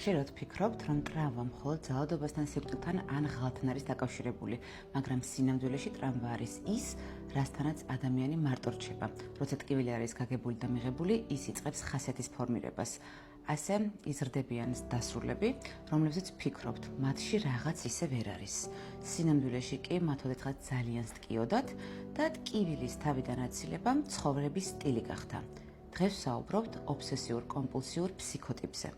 ხშირად ვფიქრობთ, რომ ტრამვა მხოლოდ ძალადობასთან, სიკვდილთან ან ღალატთან არის დაკავშირებული, მაგრამ სინამდვილეში ტრამვა არის ის, რასთანაც ადამიანი მარტო რჩება. როცა ტკივილი არის გაგებული და მიღებული, ის იწყებს ხასიათის ფორმირებას. ასე იზრდებიან დასრულები, რომლებზეც ვფიქრობთ, მათში რაღაც ისე ვერ არის. სინამდვილეში კი მათ ოდესღაც ძალიან სტკიოდათ და ტკივილის თავიდან აცილებამ ცხოვრების სტილი გახდა. დღეს ვსაუბრობთ ობსესიურ-კომპულსიურ ფსიქოტიპზე.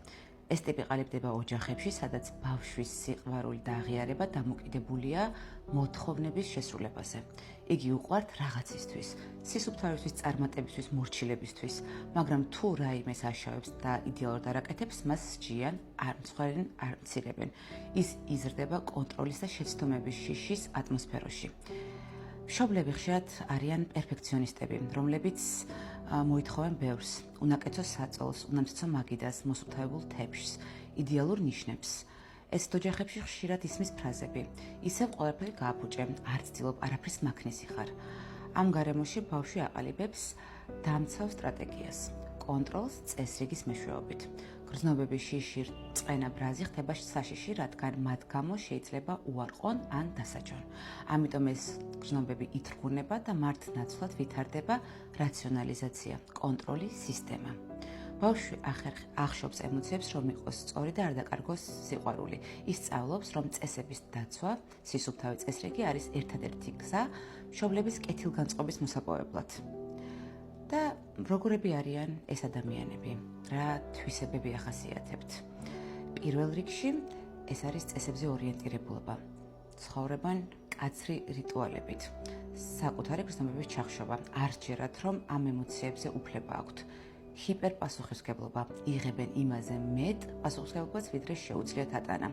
ეს ტიპი ყალიბდება ოჯახებში, სადაც ბავშვის სიყვარული და აღიარება დამოკიდებულია მოთხოვნების შესრულებაზე. იგი უყვართ რაღაცისთვის, სისუფთავისთვის, წარმატებისთვის, მორჩილებისთვის, მაგრამ თუ რაიმეს აშავებს და იდეალურად არ აკეთებს, მას სჯიან, არ მცხვერენ, არ მცირებენ. ის იზრდება კონტროლის და შეცდომების შიშის ატმოსფეროში. მშობლები ხშირად არიან პერფექციონისტები, რომლებიც მოითხოვენ ბევრს, უნაკეთო საწოლს, უნამცეცო მაგიდას, მოსუფთავებულ თეფშს, იდეალურ ნიშნებს. ეს ოჯახებში ხშირად ისმის ფრაზები: ისევ ყველაფერი გააფუჭე, არ ცდილობ, არაფრის მაქნისი ხარ. ამ გარემოში ბავშვი აყალიბებს დამცავ სტრატეგიას, კონტროლს წესრიგის მეშვეობით. გრძნობების შიში, წყენა, ბრაზი ხდება საშიში, რადგან მათ გამო შეიძლება უარყონ ან დასაჯონ. ამიტომ ეს გრძნობები ითრგუნება და მათ ნაცვლად ვითარდება რაციონალიზაცია, კონტროლის სისტემა. ბავშვი ახშობს ემოციებს, რომ იყოს სწორი და არ დაკარგოს სიყვარული. ის სწავლობს, რომ წესების დაცვა, სისუფთავი წესრიგი არის ერთადერთი გზა მშობლების კეთილგანწყობის მოსაპოვებლად. და როგორები არიან ეს ადამიანები? რა თვისებები ახასიათებთ? პირველ რიგში ეს არის წესებზე ორიენტირებულობა. ცხოვრობენ კაცრი რიტუალებით. საკუთარი გრძნობების ჩახშობა. არ სჯერათ, რომ ამ ემოციებზე უფლება აქვთ. ჰიპერპასუხისმგებლობა. იღებენ იმაზე მეტ პასუხისმგებლობას, ვიდრე შეუძლიათ ატანა.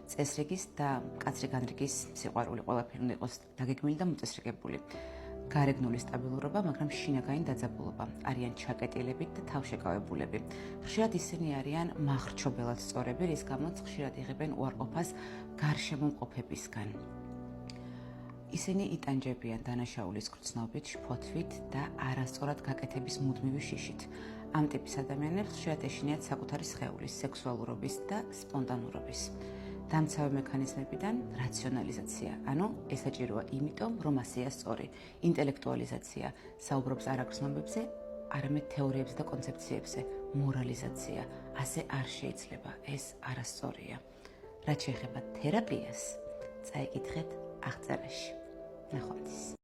წესრიგის და კაცრი განრიგის სიყვარული, ყველაფერი უნდა იყოს დაგეგმილი და მოწესრიგებული. გარეგნული სტაბილურობა, მაგრამ შინაგანი დაძაბულობა. არიან ჩაკეტილებით და თავშეკავებულები. ხშირად ისინი არიან მახრჩობელად სწორები, რის გამოც ხშირად იღებენ უარყოფას გარშემომყოფებისგან. ისინი იტანჯებიან დანაშაულის გრძნობით, შფოთვით და არასწორად გაკეთების მუდმივი შიშით. ამ ტიპის ადამიანებს ხშირად ეშინიათ საკუთარი სხეულის, სექსუალურობის და სპონტანურობის. დამცავი მექანიზმებიდან რაციონალიზაცია, ანუ ესაჭიროა იმიტომ, რომ ასეა სწორი. ინტელექტუალიზაცია, საუბრობს არა გრძნობებზე, არამედ თეორიებზე და კონცეფციებზე. მორალიზაცია, ასე არ შეიძლება, ეს არასწორია. რაც შეეხება თერაპიას, წაიკითხეთ აღწერაში. ნახვამდის.